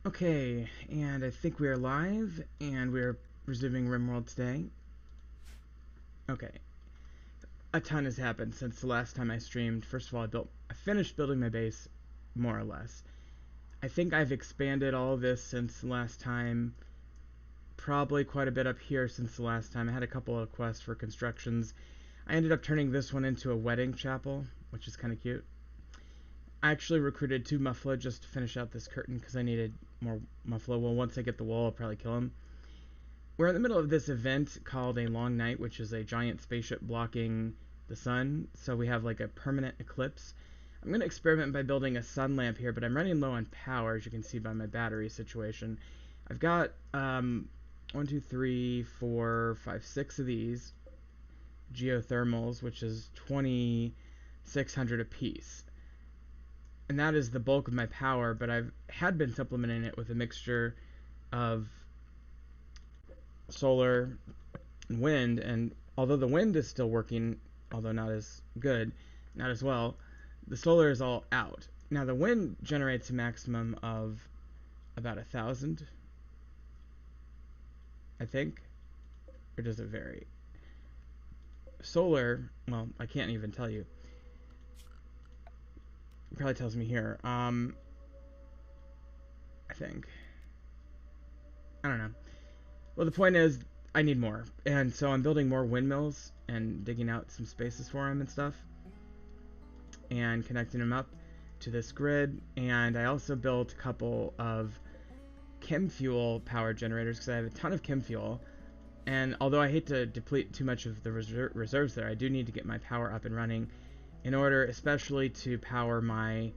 Okay, and I think we are live, and we're resuming RimWorld today. Okay, a ton has happened since the last time I streamed. First of all, I finished building my base, more or less. I think I've expanded all of this since the last time. Probably quite a bit up here since the last time. I had a couple of quests for constructions. I ended up turning this one into a wedding chapel, which is kind of cute. I actually recruited 2 Muffalo just to finish out this curtain because I needed more Muffalo. Well, once I get the wool, I'll probably kill him. We're in the middle of this event called a long night, which is a giant spaceship blocking the sun. So we have like a permanent eclipse. I'm going to experiment by building a sun lamp here, but I'm running low on power, as you can see by my battery situation. I've got 1, 2, 3, 4, 5, 6 of these geothermals, which is 2,600 a piece. And that is the bulk of my power, but I've had been supplementing it with a mixture of solar and wind, and although the wind is still working, although not as good, not as well, the solar is all out. Now the wind generates a maximum of about 1,000, I think, or does it vary? Solar, well, I can't even tell you. It probably tells me here. I think. I don't know. Well, the point is, I need more, and so I'm building more windmills and digging out some spaces for them and stuff, and connecting them up to this grid. And I also built a couple of chem fuel power generators because I have a ton of chem fuel. And although I hate to deplete too much of the reserves there, I do need to get my power up and running in order, especially to power my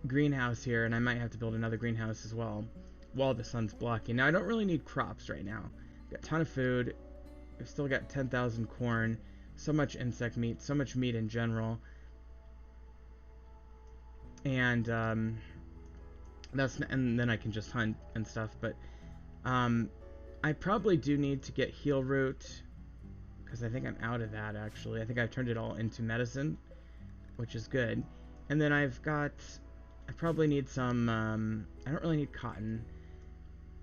greenhouse here. And I might have to build another greenhouse as well while the sun's blocking. Now, I don't really need crops right now. I've got a ton of food. I've still got 10,000 corn, so much insect meat, so much meat in general. And and then I can just hunt and stuff. But I probably do need to get heal root because I think I'm out of that. Actually, I think I've turned it all into medicine, which is good. And then I probably need some. I don't really need cotton,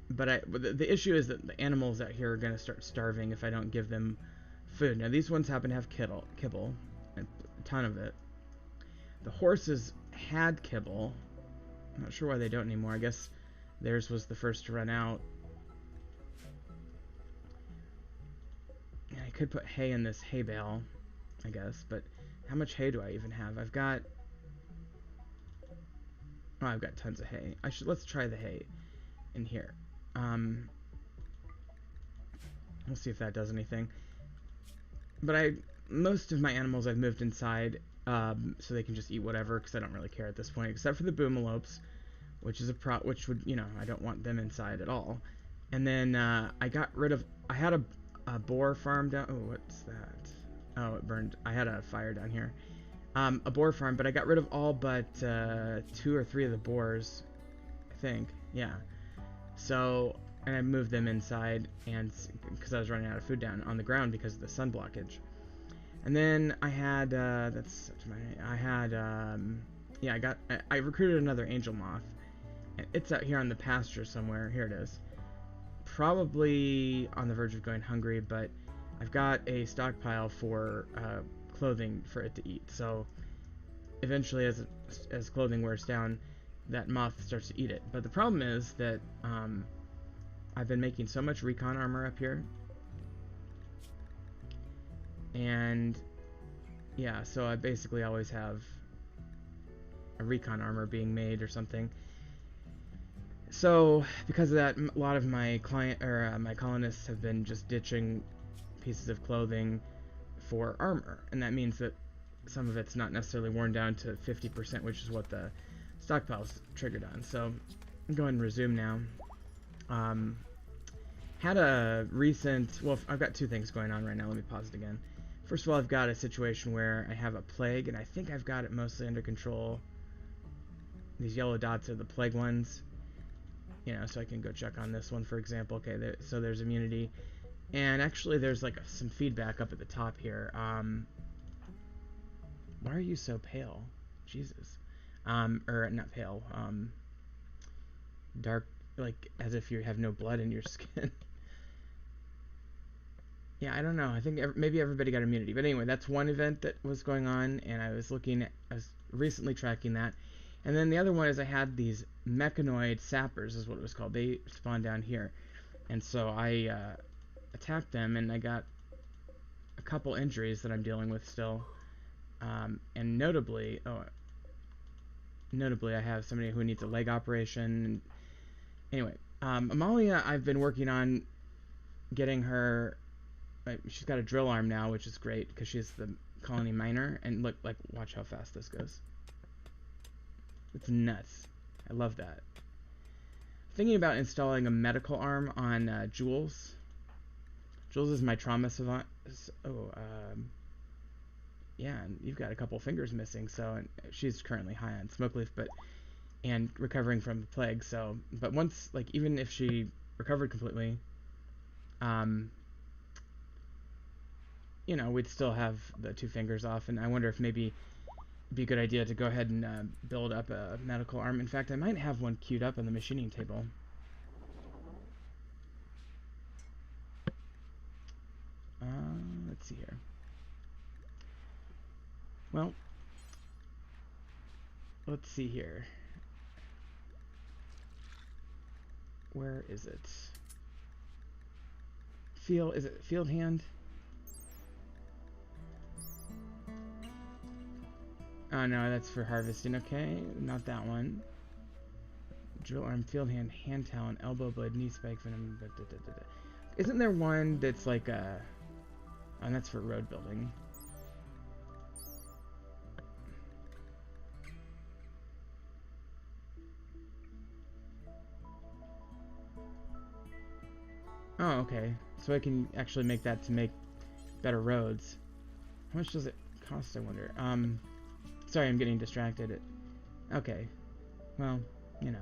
but the issue is that the animals out here are gonna start starving if I don't give them food. Now these ones happen to have kibble, a ton of it. The horses had kibble. I'm not sure why they don't anymore. I guess theirs was the first to run out. I could put hay in this hay bale, I guess, but how much hay do I even have? I've got tons of hay. Let's try the hay in here. We'll see if that does anything. But most of my animals I've moved inside, so they can just eat whatever, because I don't really care at this point, except for the boomalopes, which is which would, I don't want them inside at all. And then I had a boar farm down. Oh, what's that? Oh, it burned. I had a fire down here. A boar farm, but I got rid of all but 2 or 3 of the boars, I think. Yeah. So, and I moved them inside, and because I was running out of food down on the ground because of the sun blockage. And then I had I recruited another angel moth. It's out here on the pasture somewhere. Here it is. Probably on the verge of going hungry, but I've got a stockpile for clothing for it to eat. So eventually, as clothing wears down, that moth starts to eat it. But the problem is that I've been making so much recon armor up here, and yeah, so I basically always have a recon armor being made or something. So because of that, a lot of my my colonists have been just ditching pieces of clothing for armor, and that means that some of it's not necessarily worn down to 50%, which is what the stockpile's triggered on. So I'm going to resume now. Had a recent, well, I've got 2 things going on right now. Let me pause it again. First of all, I've got a situation where I have a plague, and I think I've got it mostly under control. These yellow dots are the plague ones. So I can go check on this one, for example. Okay, so there's immunity. And actually, there's like some feedback up at the top here. Why are you so pale? Jesus. Or not pale. Dark. like as if you have no blood in your skin. Yeah, I don't know. I think maybe everybody got immunity. But anyway, that's one event that was going on, and I was recently tracking that. And then the other one is I had these mechanoid sappers, is what it was called. They spawned down here. And so I attacked them, and I got a couple injuries that I'm dealing with still. And notably, I have somebody who needs a leg operation. Anyway, Amalia, I've been working on getting her. She's got a drill arm now, which is great because she's the colony miner. And look, like, watch how fast this goes. It's nuts. I love that. Thinking about installing a medical arm on Jules. Jules is my trauma savant. Oh, yeah, and you've got a couple fingers missing, so and she's currently high on smoke leaf, and recovering from the plague. So, but once, like, even if she recovered completely, um, we'd still have the two fingers off, and I wonder if maybe it'd be a good idea to go ahead and build up a medical arm. In fact, I might have one queued up on the machining table. Let's see here. Well, let's see here. Where is it? Is it field hand? Oh no, that's for harvesting. Okay, not that one. Drill arm, field hand, hand talent, elbow blade, knee spike, venom. Isn't there one that's like a? Oh, and that's for road building. Oh, okay. So I can actually make that to make better roads. How much does it cost, I wonder? Sorry, I'm getting distracted. Okay. Well, you know.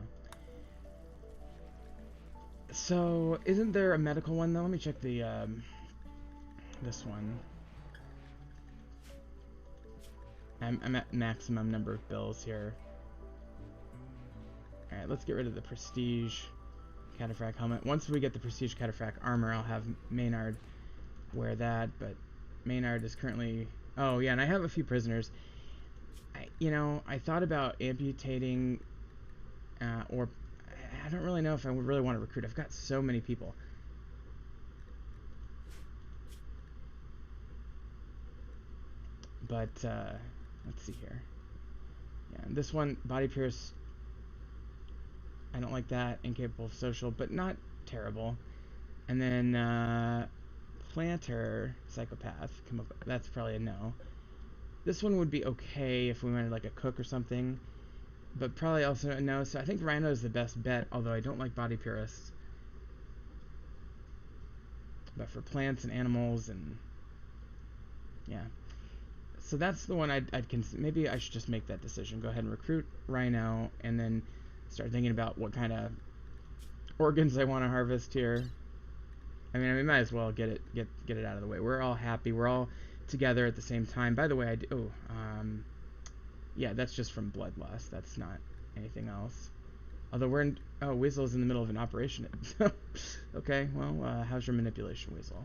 So, isn't there a medical one, though? Let me check the, this one. I'm at maximum number of bills here. Alright, let's get rid of the Prestige Cataphract helmet. Once we get the Prestige Cataphract armor, I'll have Maynard wear that, but Maynard is currently... Oh, yeah, and I have a few prisoners. I thought about amputating, or... I don't really know if I would really want to recruit. I've got so many people. But, let's see here. Yeah, and this one, Body Pierce, I don't like that. Incapable of social, but not terrible. And then, Planter, Psychopath, that's probably a no. This one would be okay if we wanted like a cook or something, but probably also a no. So I think Rhino is the best bet, although I don't like Body Purists. But for plants and animals and yeah. So that's the one I'd consider. Maybe I should just make that decision. Go ahead and recruit Rhino and then start thinking about what kind of organs I want to harvest here. I mean, we might as well get it out of the way. We're all happy. We're all together at the same time. By the way, yeah, that's just from blood loss. That's not anything else. Although Weasel's in the middle of an operation. Okay, well, how's your manipulation, Weasel?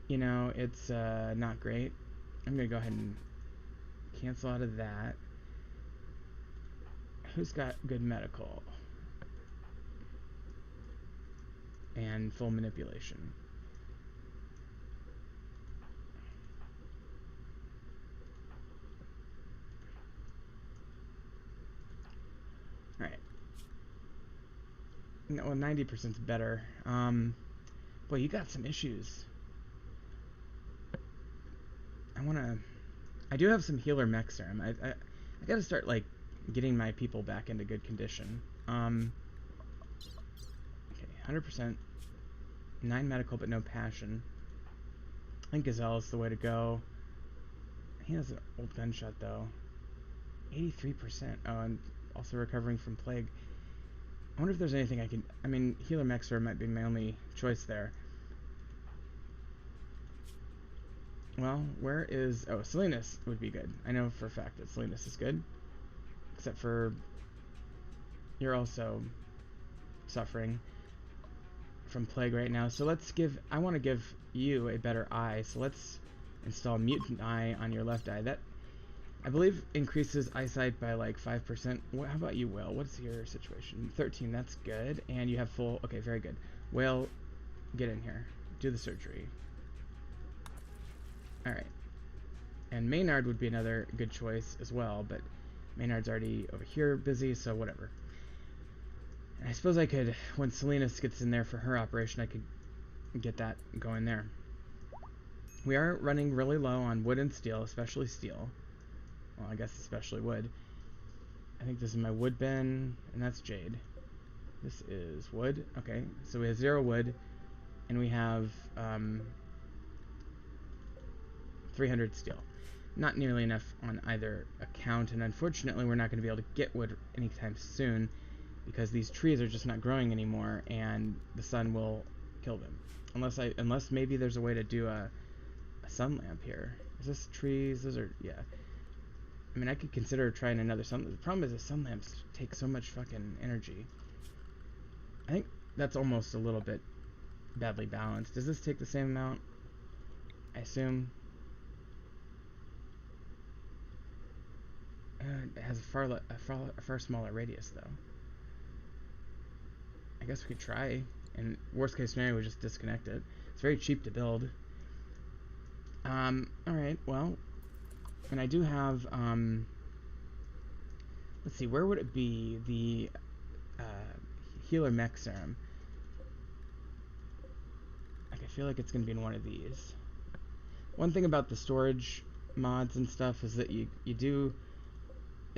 It's not great. I'm gonna go ahead and cancel out of that. Who's got good medical? And full manipulation. Alright. No, well, 90% is better. Boy, you got some issues. I do have some healer mech serum. I gotta start, like, getting my people back into good condition. Okay, 100%. 9 medical, but no passion. I think Gazelle is the way to go. He has an old gunshot, though. 83%. Oh, and also recovering from plague. I wonder if there's anything I can... I mean, healer mech serum might be my only choice there. Well, where is... Oh, Salinas would be good. I know for a fact that Salinas is good. Except for... you're also suffering from plague right now. So I want to give you a better eye. So let's install mutant eye on your left eye. That, I believe, increases eyesight by like 5%. How about you, Will? What's your situation? 13, that's good. And you have full, okay, very good. Will, get in here. Do the surgery. Alright. And Maynard would be another good choice as well, but Maynard's already over here busy, so whatever. And I suppose I could, when Salinas gets in there for her operation, I could get that going there. We are running really low on wood and steel, especially steel. Well, I guess especially wood. I think this is my wood bin, and that's jade. This is wood. Okay, so we have 0 wood, and we have 300 steel. Not nearly enough on either account, and unfortunately we're not going to be able to get wood anytime soon because these trees are just not growing anymore, and the sun will kill them. Unless maybe there's a way to do a sun lamp here. Is this trees? Those are, yeah. I mean, I could consider trying another sun. The problem is the sun lamps take so much fucking energy. I think that's almost a little bit badly balanced. Does this take the same amount? I assume. It has a far smaller radius, though. I guess we could try. And worst case scenario, we just disconnect it. It's very cheap to build. Alright, well. And I do have, let's see, where would it be? The healer mech serum. Like, I feel like it's going to be in one of these. One thing about the storage mods and stuff is that it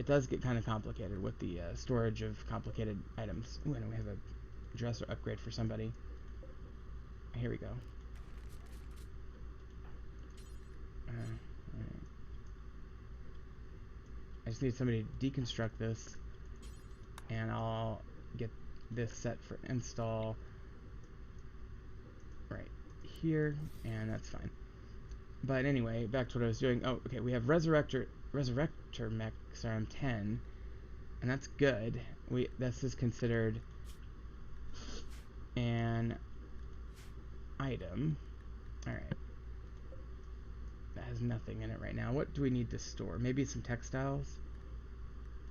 does get kind of complicated with the storage of complicated items. Ooh, and we have a dresser upgrade for somebody. Here we go. Right. I just need somebody to deconstruct this, and I'll get this set for install right here, and that's fine. But anyway, back to what I was doing. Oh, okay, we have Resurrector Mech Serum 10, and that's good. This is considered an item. Alright. That has nothing in it right now. What do we need to store? Maybe some textiles?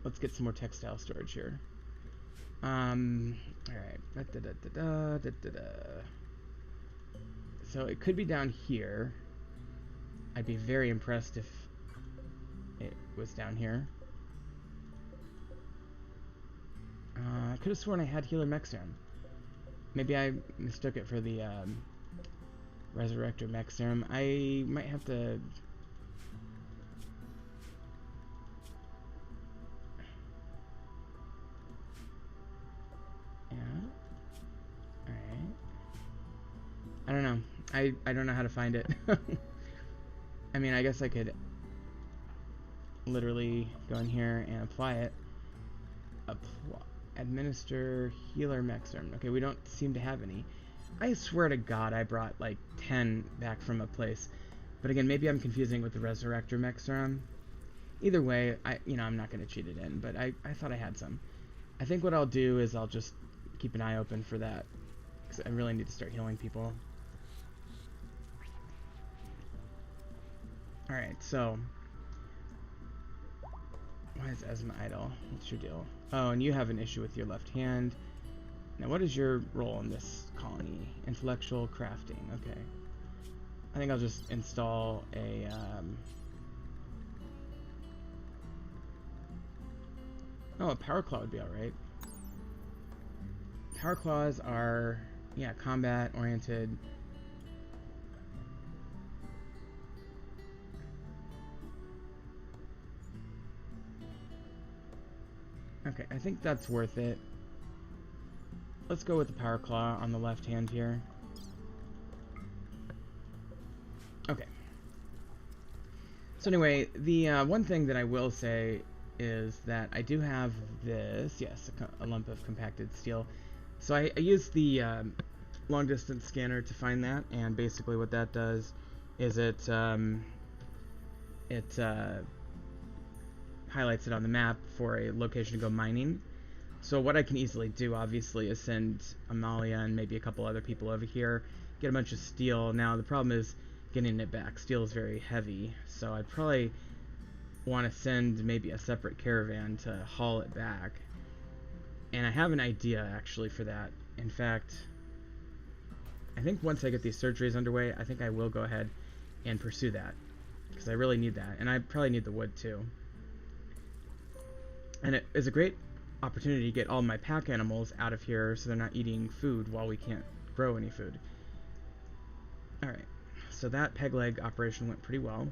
Let's get some more textile storage here. Alright. So it could be down here. I'd be very impressed if it was down here. I could have sworn I had Healer Mech Serum. Maybe I mistook it for the Resurrector Mech Serum. I might have to... Yeah. Alright. I don't know. I don't know how to find it. I mean, I guess I could literally go in here and apply it. Administer Healer Mech Serum. Okay, we don't seem to have any. I swear to God I brought like 10 back from a place. But again, maybe I'm confusing with the Resurrector Mech Serum. Either way, I'm not going to cheat it in, but I thought I had some. I think what I'll do is I'll just keep an eye open for that, because I really need to start healing people. Alright, so... Why is Esma idle? What's your deal? Oh, and you have an issue with your left hand. Now, what is your role in this colony? Intellectual crafting. Okay. I think I'll just install a... Oh, a power claw would be alright. Power claws are, yeah, combat-oriented. Okay, I think that's worth it. Let's go with the power claw on the left hand here. Okay. So anyway, the one thing that I will say is that I do have this, yes, a lump of compacted steel. So I used the long distance scanner to find that, and basically what that does is it highlights it on the map for a location to go mining. So what I can easily do, obviously, is send Amalia and maybe a couple other people over here, get a bunch of steel. Now, the problem is getting it back. Steel is very heavy, so I'd probably want to send maybe a separate caravan to haul it back. And I have an idea, actually, for that. In fact, I think once I get these surgeries underway, I think I will go ahead and pursue that, because I really need that. And I probably need the wood, too. And it is a great opportunity to get all my pack animals out of here so they're not eating food while we can't grow any food. Alright, so that peg leg operation went pretty well.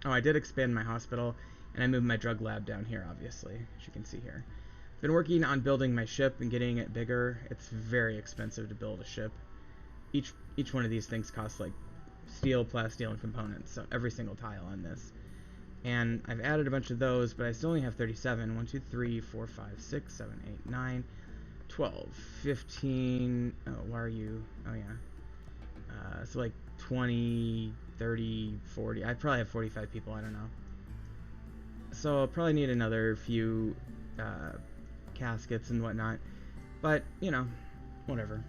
Oh, I did expand my hospital, and I moved my drug lab down here, obviously, as you can see here. I've been working on building my ship and getting it bigger. It's very expensive to build a ship. Each one of these things costs like steel, plasteel, and components, so every single tile on this. And I've added a bunch of those, but I still only have 37. 1, 2, 3, 4, 5, 6, 7, 8, 9, 12, 15. Oh, why are you? Oh, yeah. So like 20, 30, 40. I probably have 45 people. I don't know. So I'll probably need another few caskets and whatnot. But, you know, whatever.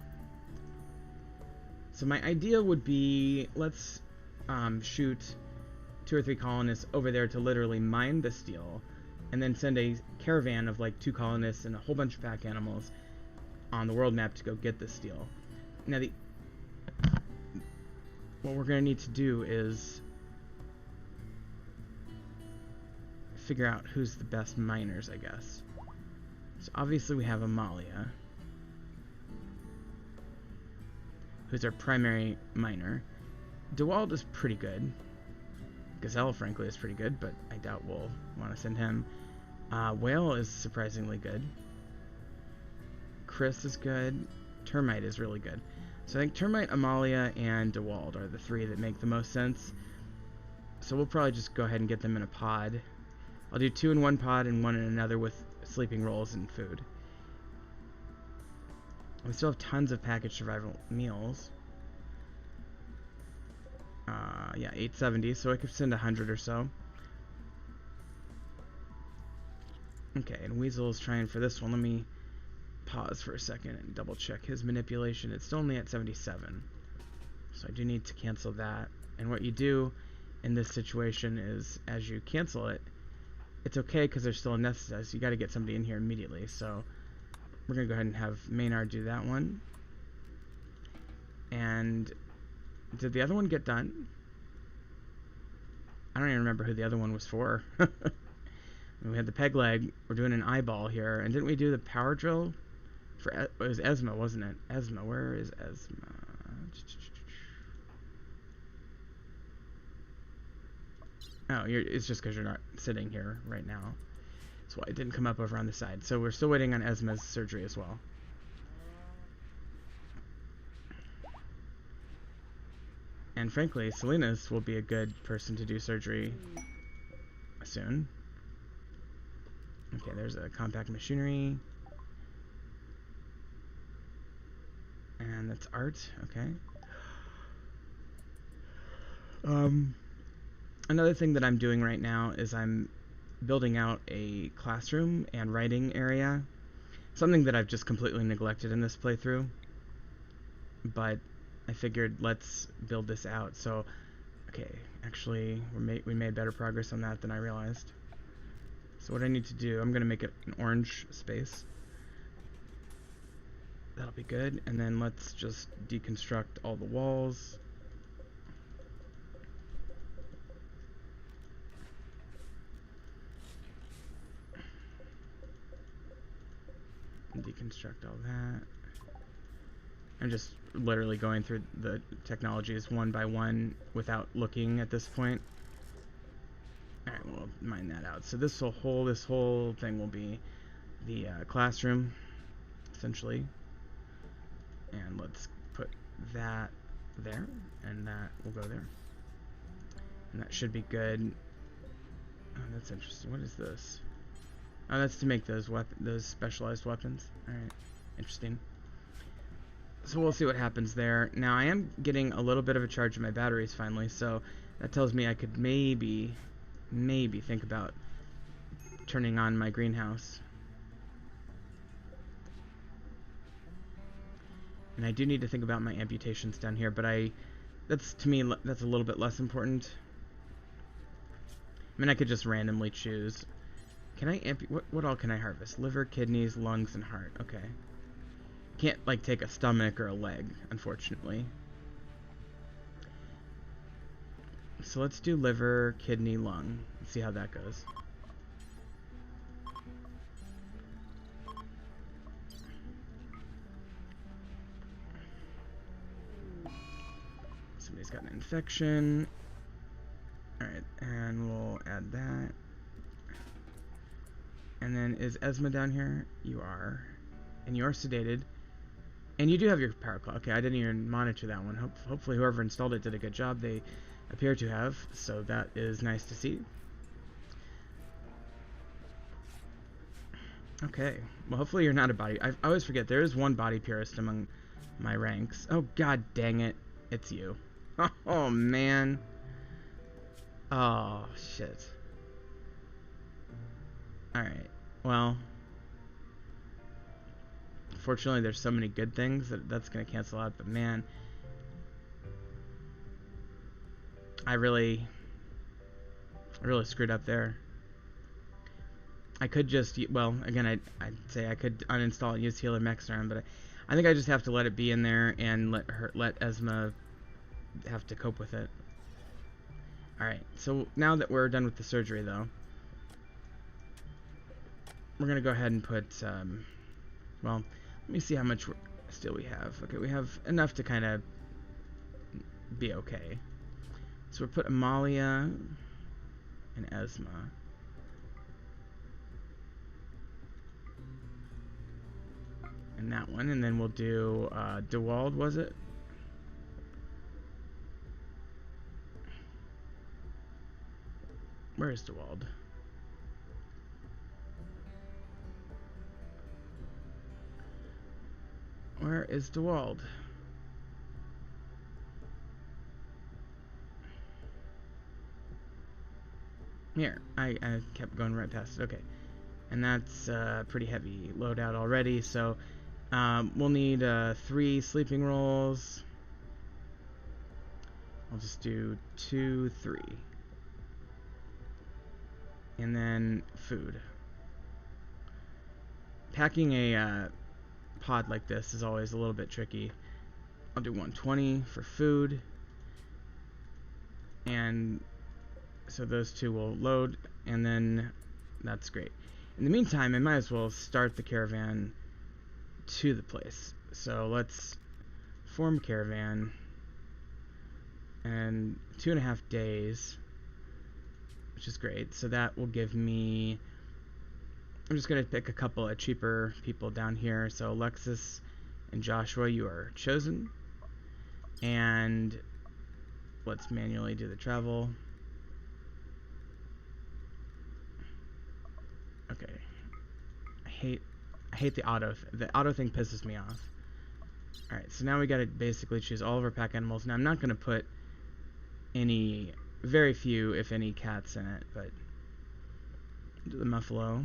So my idea would be, let's shoot 2 or 3 colonists over there to literally mine the steel, and then send a caravan of like 2 colonists and a whole bunch of pack animals on the world map to go get the steel. Now, what we're going to need to do is figure out who's the best miners, I guess. So obviously we have Amalia, who's our primary miner. DeWald is pretty good. Gazelle, frankly, is pretty good, but I doubt we'll want to send him. Whale is surprisingly good. Chris is good. Termite is really good. So I think Termite, Amalia, and DeWald are the 3 that make the most sense. So we'll probably just go ahead and get them in a pod. I'll do 2 in one pod and 1 in another with sleeping rolls and food. We still have tons of packaged survival meals. Yeah, 870, so I could send 100 or so. Okay, and Weasel's trying for this one. Let me pause for a second and double check his manipulation. It's still only at 77, so I do need to cancel that. And what you do in this situation is, as you cancel it, it's okay because there's still a necessity. You got to get somebody in here immediately, so we're going to go ahead and have Maynard do that one. And did the other one get done? I don't even remember who the other one was for. We had the peg leg. We're doing an eyeball here. And didn't we do the power drill? It was Esma, wasn't it? Esma. Where is Esma? Oh, it's just because you're not sitting here right now. That's why it didn't come up over on the side. So we're still waiting on Esma's surgery as well. And frankly, Selena's will be a good person to do surgery soon. Okay, there's a compact machinery. And that's art, okay. Another thing that I'm doing right now is I'm building out a classroom and writing area. Something that I've just completely neglected in this playthrough. But I figured let's build this out. So, okay, actually we made better progress on that than I realized. So what I need to do, I'm going to make it an orange space. That'll be good. And then let's just deconstruct all the walls. And deconstruct all that. I'm just literally going through the technologies one by one without looking at this point. Alright, we'll mine that out. So this whole thing will be the classroom, essentially. And let's put that there, and that will go there. And that should be good. Oh, that's interesting. What is this? Oh, that's to make those specialized weapons. Alright, interesting. So we'll see what happens there. Now, I am getting a little bit of a charge in my batteries finally, so that tells me I could maybe think about turning on my greenhouse. And I do need to think about my amputations down here, but that's, to me, that's a little bit less important. I mean, I could just randomly choose. Can I what all can I harvest? Liver, kidneys, lungs, and heart. Okay. Can't, like, take a stomach or a leg, unfortunately. So let's do liver, kidney, lung. Let's see how that goes. Somebody's got an infection. Alright, and we'll add that. And then, is Esma down here? You are. And you are sedated. And you do have your power clock. Okay, I didn't even monitor that one. Hopefully whoever installed it did a good job. They appear to have, so that is nice to see. Okay, well, hopefully you're not a body... I always forget, there is one body purist among my ranks. Oh, god dang it. It's you. Oh, man. Oh, shit. Alright, well... Fortunately, there's so many good things that's going to cancel out, but man... I really screwed up there. I could just... Well, again, I'd say I could uninstall and use Healer Mexaron, but I think I just have to let it be in there and let Esma have to cope with it. Alright, so now that we're done with the surgery, though, we're going to go ahead and put... well, let me see how much steel we have. Okay, we have enough to kind of be okay. So we'll put Amalia and Esma. And that one, and then we'll do DeWald, was it? Where is DeWald? Where is DeWald? Here, I kept going right past it. Okay, and that's pretty heavy loadout already. So we'll need 3 sleeping rolls. I'll just do 2, 3, and then food. Packing a pod like this is always a little bit tricky. I'll do 120 for food, and so those 2 will load, and then that's great. In the meantime, I might as well start the caravan to the place. So let's form caravan, and 2.5 days, which is great. So that will give me... I'm just going to pick a couple of cheaper people down here. So Alexis and Joshua, you are chosen. And let's manually do the travel. Okay. I hate the auto. The auto thing pisses me off. Alright, so now we gotta basically choose all of our pack animals. Now I'm not gonna put any, very few, if any, cats in it, but do the muffalo.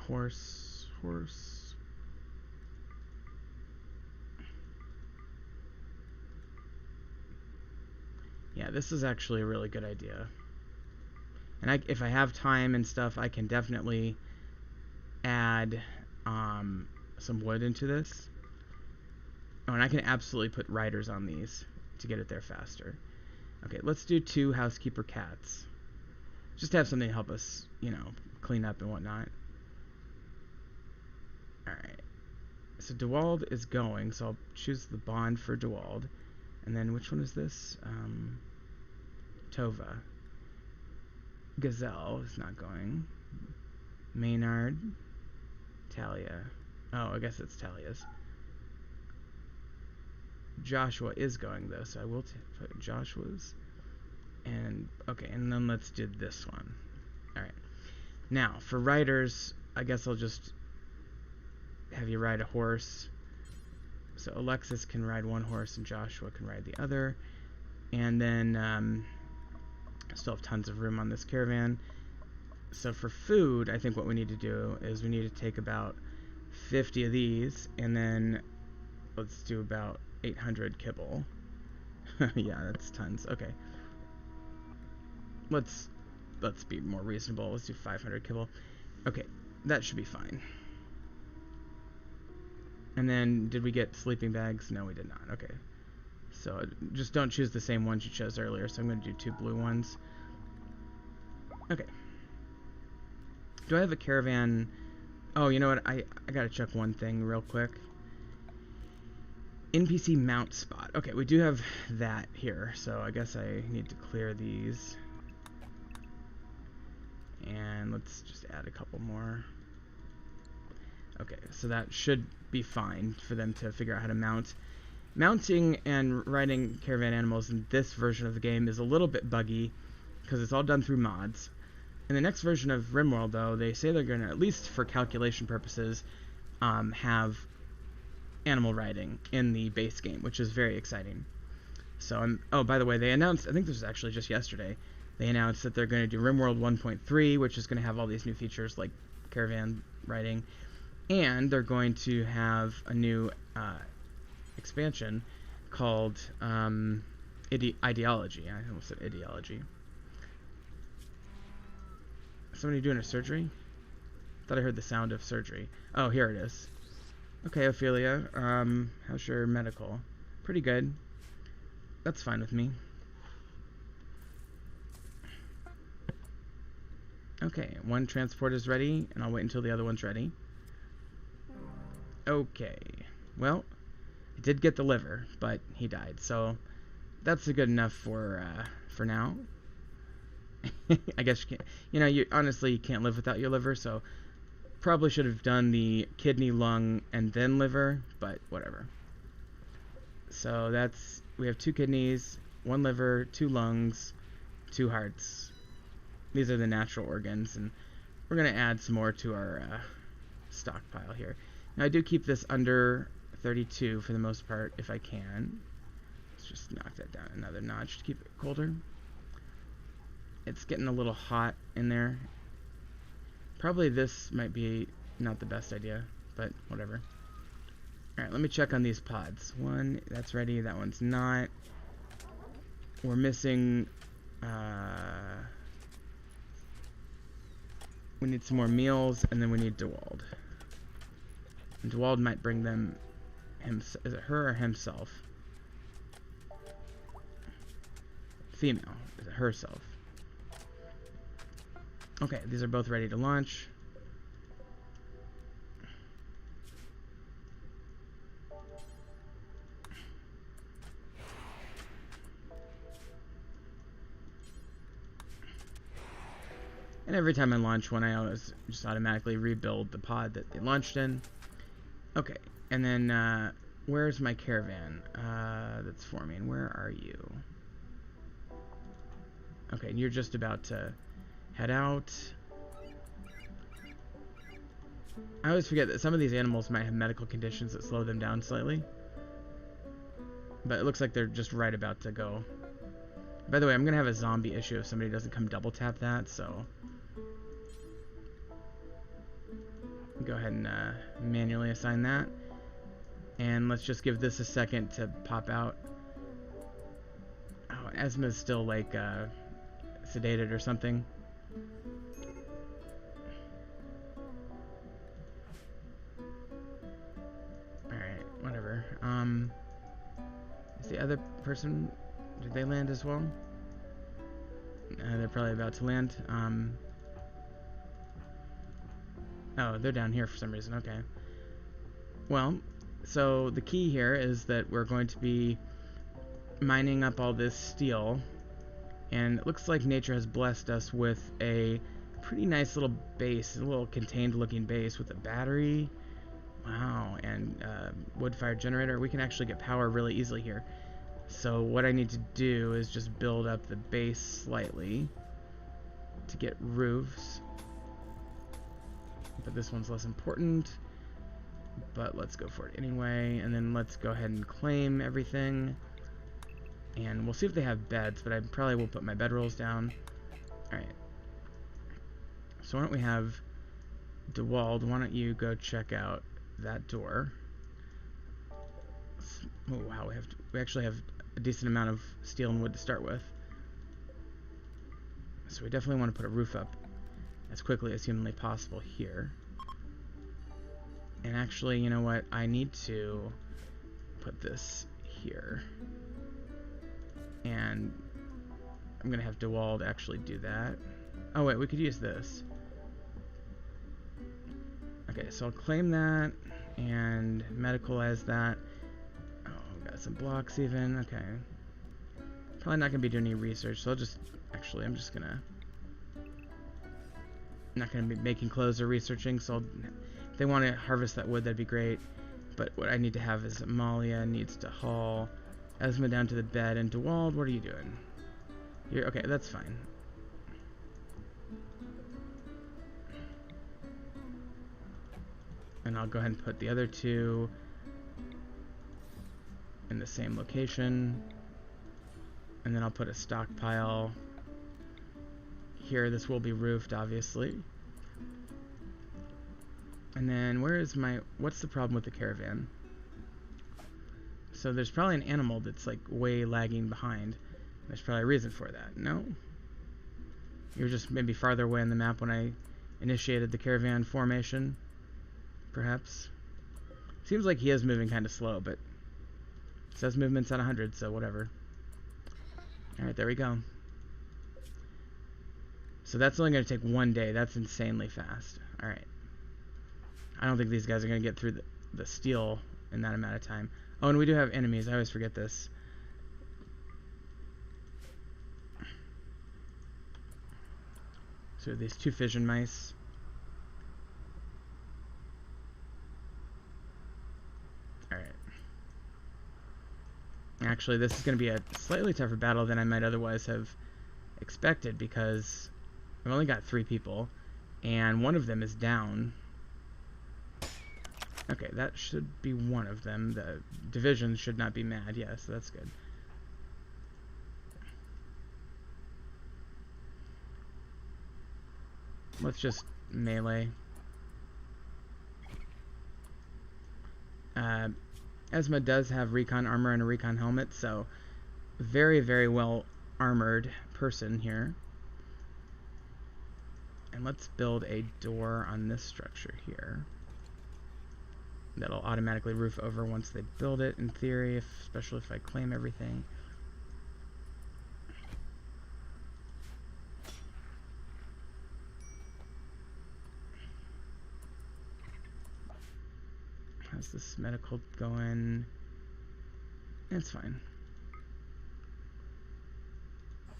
Horse. Yeah, this is actually a really good idea. And if I have time and stuff, I can definitely add some wood into this. Oh, and I can absolutely put riders on these to get it there faster. Okay, let's do 2 housekeeper cats. Just to have something to help us, you know, clean up and whatnot. Alright. So DeWald is going, so I'll choose the bond for DeWald. And then which one is this? Tova. Gazelle is not going. Maynard. Talia. Oh, I guess it's Talia's. Joshua is going, though, so I will put Joshua's. And, okay, and then let's do this one. Alright. Now, for riders, I guess I'll just have you ride a horse. So Alexis can ride one horse and Joshua can ride the other. And then, I still have tons of room on this caravan. So for food, I think what we need to do is we need to take about 50 of these, and then let's do about 800 kibble. Yeah, that's tons. Okay. Let's be more reasonable. Let's do 500 kibble. Okay, that should be fine. And then, did we get sleeping bags? No, we did not. Okay. So, just don't choose the same ones you chose earlier. So, I'm going to do 2 blue ones. Okay. Do I have a caravan? Oh, you know what? I got to check one thing real quick. NPC mount spot. Okay, we do have that here. So, I guess I need to clear these. And let's just add a couple more. Okay, so that should be fine for them to figure out how to mount. Mounting and riding caravan animals in this version of the game is a little bit buggy because it's all done through mods. In the next version of RimWorld, though, they say they're going to, at least for calculation purposes, have animal riding in the base game, which is very exciting. So, oh, by the way, they announced, I think this was actually just yesterday, they announced that they're going to do RimWorld 1.3, which is going to have all these new features like caravan riding, and they're going to have a new expansion called Ideology. I almost said Ideology. Somebody doing a surgery? Thought I heard the sound of surgery. Oh, here it is. Okay, Ophelia. How's your medical? Pretty good. That's fine with me. Okay, one transport is ready, and I'll wait until the other one's ready. Okay. Well, I did get the liver, but he died, so that's good enough for now. I guess you honestly you can't live without your liver, so probably should have done the kidney, lung, and then liver, but whatever. So we have 2 kidneys, 1 liver, 2 lungs, 2 hearts. These are the natural organs, and we're going to add some more to our stockpile here. Now, I do keep this under 32 for the most part, if I can. Let's just knock that down another notch to keep it colder. It's getting a little hot in there. Probably this might be not the best idea, but whatever. Alright, let me check on these pods. One, that's ready. That one's not. We're missing... we need some more meals, and then we need DeWald. And DeWald might bring them... Is it her or himself? Female. Is it herself? Okay, these are both ready to launch. And every time I launch one, I always just automatically rebuild the pod that they launched in. Okay, and then where's my caravan that's forming? Where are you? Okay, you're just about to head out. I always forget that some of these animals might have medical conditions that slow them down slightly. But it looks like they're just right about to go. By the way, I'm going to have a zombie issue if somebody doesn't come double tap that, so... Go ahead and manually assign that. And let's just give this a second to pop out. Oh, Esma's still like sedated or something. Alright, whatever. Is the other person... Did they land as well? They're probably about to land. Oh, they're down here for some reason. Okay. Well, so the key here is that we're going to be mining up all this steel. And it looks like nature has blessed us with a pretty nice little base, a little contained looking base with a battery. Wow, and wood-fired generator. We can actually get power really easily here. So what I need to do is just build up the base slightly to get roofs. But this one's less important. But let's go for it anyway. And then let's go ahead and claim everything. And we'll see if they have beds, but I probably will put my bedrolls down. Alright. So why don't we have DeWald, why don't you go check out that door. Oh wow, we actually have a decent amount of steel and wood to start with. So we definitely want to put a roof up as quickly as humanly possible here. And actually, you know what? I need to put this here. And I'm going to have DeWald actually do that. Oh wait, we could use this. Okay, so I'll claim that and medicalize that. Oh, got some blocks even. Okay. Probably not going to be doing any research, so I'll just... Actually, I'm just going to... Not going to be making clothes or researching, so if they want to harvest that wood, that'd be great. But what I need to have is Amalia needs to haul Esma down to the bed, and DeWald, what are you doing? You're... Okay, that's fine. And I'll go ahead and put the other two in the same location. And then I'll put a stockpile here. This will be roofed, obviously. And then where is my... What's the problem with the caravan? So there's probably an animal that's like way lagging behind. There's probably a reason for that. No? You're just maybe farther away on the map when I initiated the caravan formation. Perhaps. Seems like he is moving kind of slow, but it says movement's at 100, so whatever. Alright, there we go. So that's only going to take 1 day. That's insanely fast. Alright. I don't think these guys are going to get through the steel in that amount of time. Oh, and we do have enemies. I always forget this. So these 2 fission mice. Alright. Actually, this is going to be a slightly tougher battle than I might otherwise have expected, because I've only got 3 people, and one of them is down. Okay, that should be one of them. The division should not be mad. Yes, that's good. Let's just melee. Esma does have recon armor and a recon helmet, so very, very well armored person here. And let's build a door on this structure here. That'll automatically roof over once they build it, in theory, especially if I claim everything. How's this medical going? It's fine.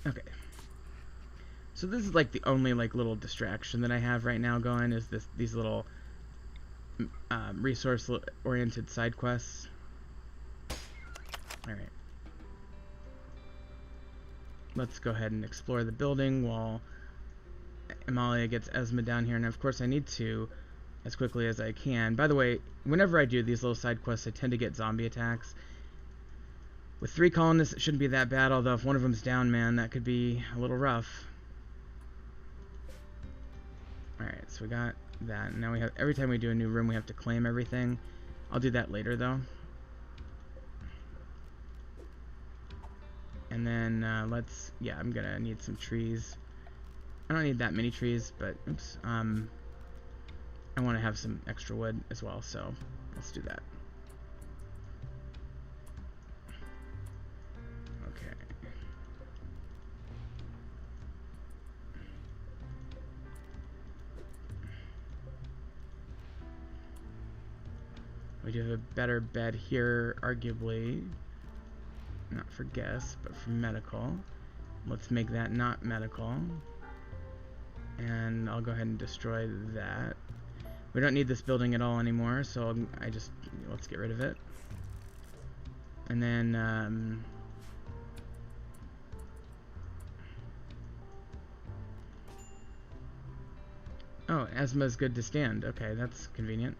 Okay. So this is like the only like little distraction that I have right now going, is these little resource-oriented side quests. Alright. Let's go ahead and explore the building while Amalia gets Esma down here. And of course I need to, as quickly as I can. By the way, whenever I do these little side quests, I tend to get zombie attacks. With 3 colonists, it shouldn't be that bad, although if one of them's down, man, that could be a little rough. Alright, so we got that. Now we have, every time we do a new room, we have to claim everything. I'll do that later, though. And then, yeah, I'm gonna need some trees. I don't need that many trees, but, oops, I want to have some extra wood as well, so let's do that. Okay. We do have a better bed here, arguably. Not for guests, but for medical. Let's make that not medical. And I'll go ahead and destroy that. We don't need this building at all anymore, so let's get rid of it. And then, oh, Esma's good to stand. Okay, that's convenient.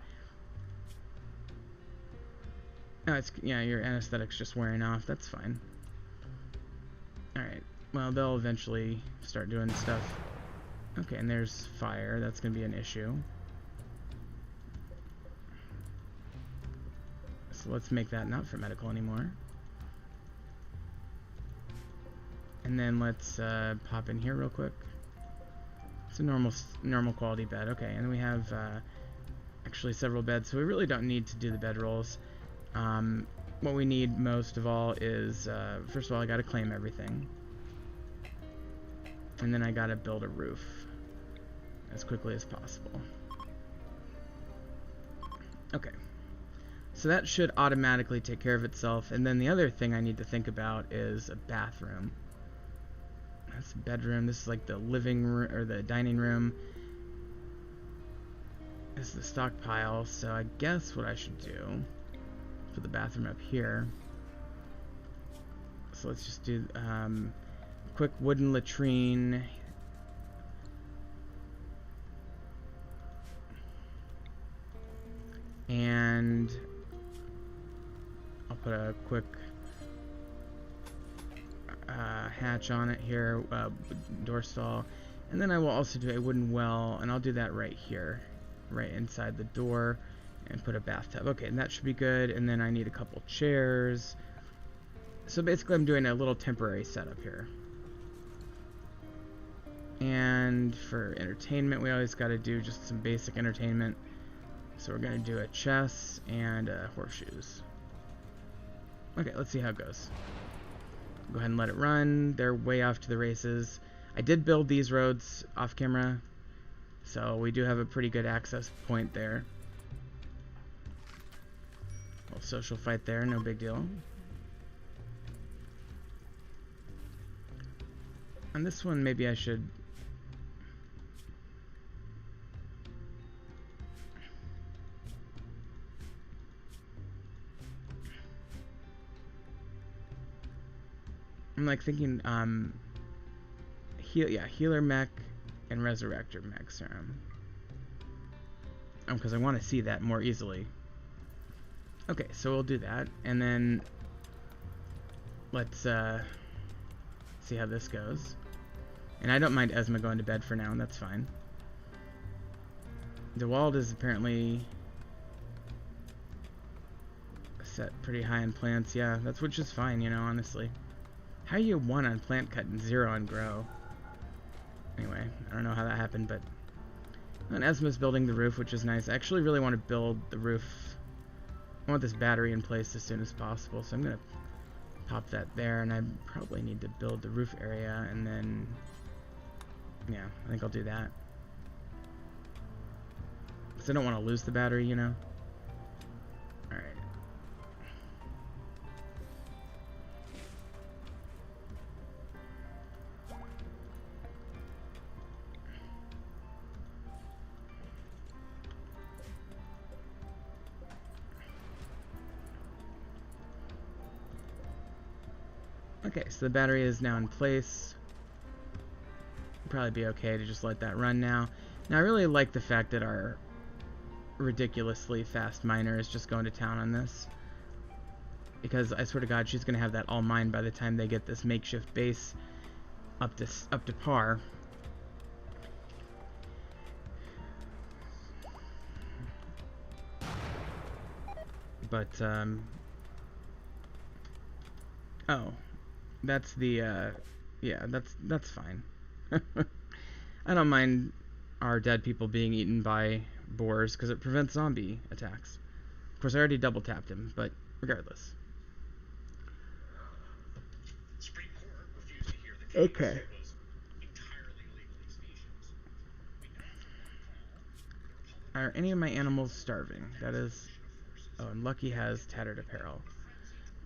Oh, yeah, your anesthetic's just wearing off. That's fine. Alright, well, they'll eventually start doing stuff. Okay, and there's fire. That's going to be an issue. So let's make that not for medical anymore. And then let's pop in here real quick. It's a normal quality bed. Okay, and then we have actually several beds, so we really don't need to do the bed rolls. What we need most of all is, first of all, I gotta claim everything. And then I gotta build a roof as quickly as possible. Okay. So that should automatically take care of itself. And then the other thing I need to think about is a bathroom. That's a bedroom. This is like the living room or the dining room. This is the stockpile. So I guess what I should do for the bathroom up here. So let's just do quick wooden latrine. And I'll put a quick hatch on it here, door stall, and then I will also do a wooden well, and I'll do that right here, right inside the door, and put a bathtub. Okay, and that should be good. And then I need a couple chairs. So basically I'm doing a little temporary setup here. And for entertainment, we always got to do just some basic entertainment. So we're going to do a chess and horseshoes. Okay, let's see how it goes. Go ahead and let it run. They're way off to the races. I did build these roads off camera, so we do have a pretty good access point there. A little social fight there, no big deal. On this one, maybe I should... I'm like thinking, healer mech and resurrector mech serum. Because I want to see that more easily. Okay, so we'll do that, and then let's see how this goes. And I don't mind Esma going to bed for now, and that's fine. DeWald is apparently set pretty high on plants. Yeah, that's which is fine, you know, honestly. How are you 1 on plant cut and 0 on grow? Anyway, I don't know how that happened, but... And Esma's building the roof, which is nice. I actually really want to build the roof. I want this battery in place as soon as possible, so I'm going to pop that there, and I probably need to build the roof area, and then... Yeah, I think I'll do that. Because I don't want to lose the battery, you know? Alright. Okay, so the battery is now in place. Probably be okay to just let that run now. Now I really like the fact that our ridiculously fast miner is just going to town on this, because I swear to God, she's gonna have that all mined by the time they get this makeshift base up to par. But oh, that's the yeah, that's fine. I don't mind our dead people being eaten by boars because it prevents zombie attacks. Of course, I already double tapped him, but regardless. Okay. Are any of my animals starving? That is... Oh, and Lucky has tattered apparel.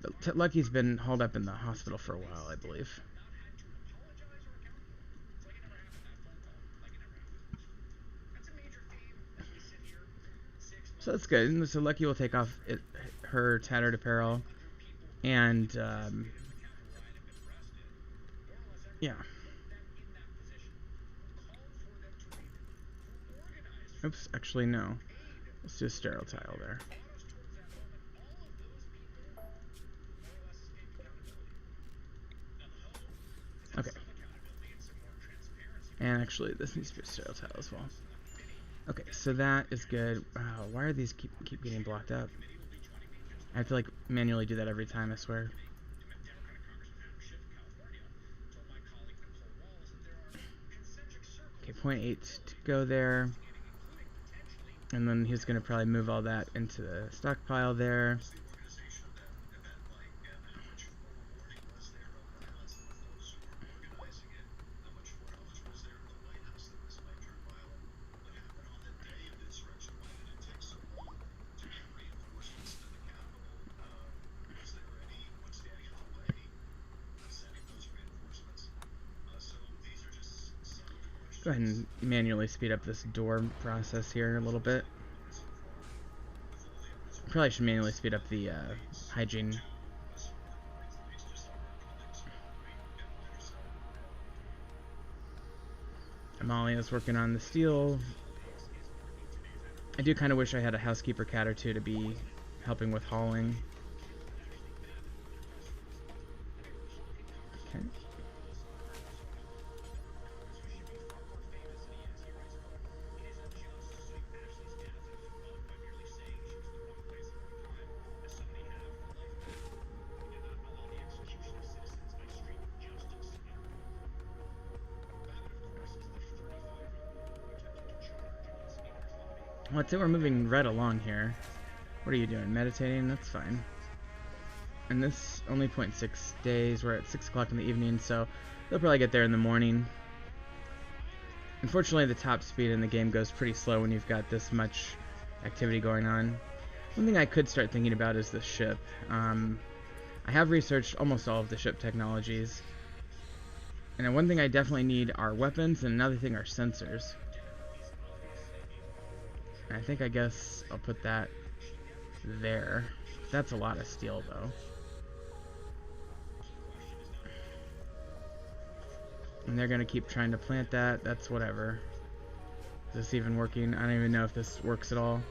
But Lucky's been hauled up in the hospital for a while, I believe. So that's good. So Lucky will take off her tattered apparel, and yeah. Oops, actually no. Let's do a sterile tile there. Okay. And actually, this needs to be a sterile tile as well. Okay, so that is good. Wow, why are these keep getting blocked up? I have to like manually do that every time, I swear. Okay, point 8 to go there. And then he's going to probably move all that into the stockpile there. Go ahead and manually speed up this door process here a little bit. Probably should manually speed up the hygiene. Amalia's working on the steel. I do kind of wish I had a housekeeper cat or two to be helping with hauling. Okay. Well, I'd say we're moving right along here. What are you doing? Meditating? That's fine. And this only 0.6 days. We're at 6 o'clock in the evening, so they'll probably get there in the morning. Unfortunately, the top speed in the game goes pretty slow when you've got this much activity going on. One thing I could start thinking about is the ship. I have researched almost all of the ship technologies. And one thing I definitely need are weapons, and another thing are sensors. And I guess I'll put that there. That's a lot of steel, though. And they're gonna keep trying to plant that. That's whatever. Is this even working? I don't even know if this works at all.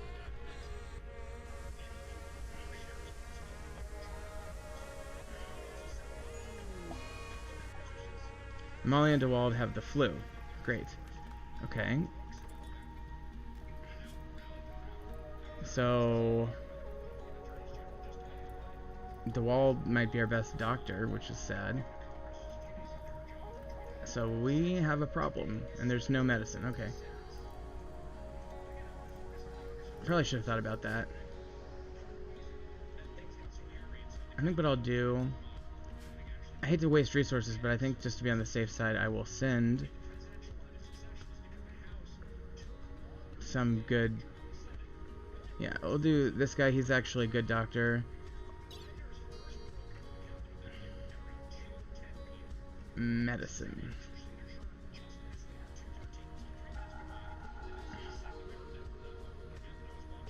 Molly and DeWald have the flu. Great. Okay. So DeWald might be our best doctor, which is sad. So we have a problem, and there's no medicine. Okay. Probably should have thought about that. I think what I'll do... I hate to waste resources, but I think just to be on the safe side, I will send some good... Yeah, we'll do this guy. He's actually a good doctor. Medicine.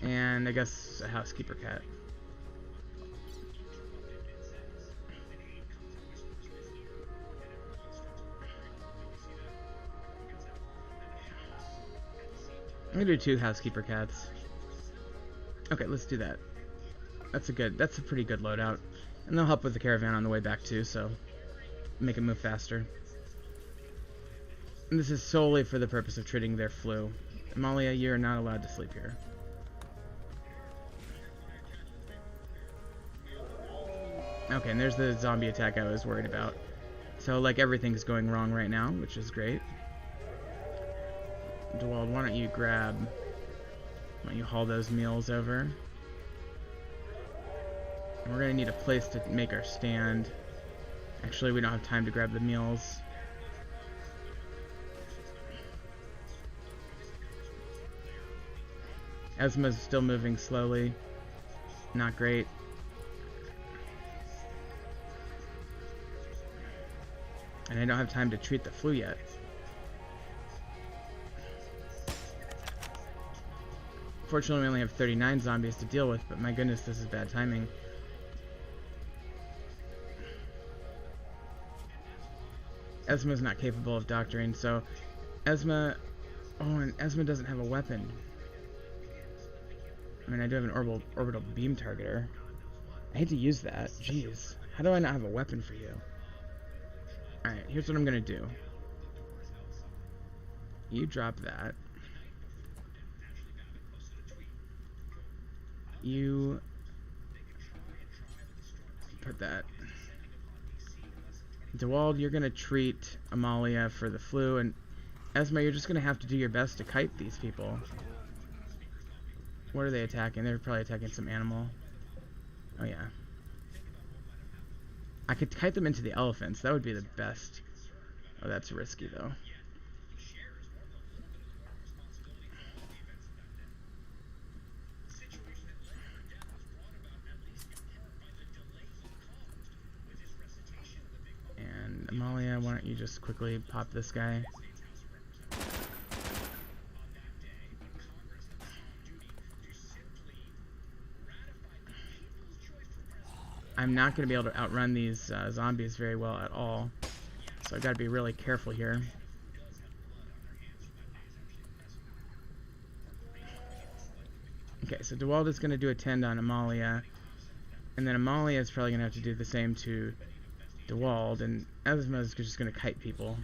And I guess a housekeeper cat. I'm gonna do 2 housekeeper cats. Okay, let's do that. That's a pretty good loadout. And they'll help with the caravan on the way back too, so make it move faster. And this is solely for the purpose of treating their flu. Amalia, you're not allowed to sleep here. Okay, and there's the zombie attack I was worried about. So, like, everything's going wrong right now, which is great. DeWald, why don't you haul those meals over? And we're gonna need a place to make our stand. Actually, we don't have time to grab the meals. Esma's still moving slowly. Not great. And I don't have time to treat the flu yet. Fortunately, we only have 39 zombies to deal with, but my goodness, this is bad timing. Esma's not capable of doctoring, so Esma... Oh, and Esma doesn't have a weapon. I mean, I do have an orbital beam targeter. I hate to use that. Jeez. How do I not have a weapon for you? Alright, here's what I'm gonna do. You drop that. You put that. DeWald, you're going to treat Amalia for the flu, and Esma, you're just going to have to do your best to kite these people. What are they attacking? They're probably attacking some animal. Oh, yeah. I could kite them into the elephants. That would be the best. Oh, that's risky, though. And Amalia, why don't you just quickly pop this guy? I'm not going to be able to outrun these zombies very well at all. So I've got to be really careful here. Okay, so DeWald is going to do a tend on Amalia. And then Amalia is probably going to have to do the same to DeWald. And Esma is just going to kite people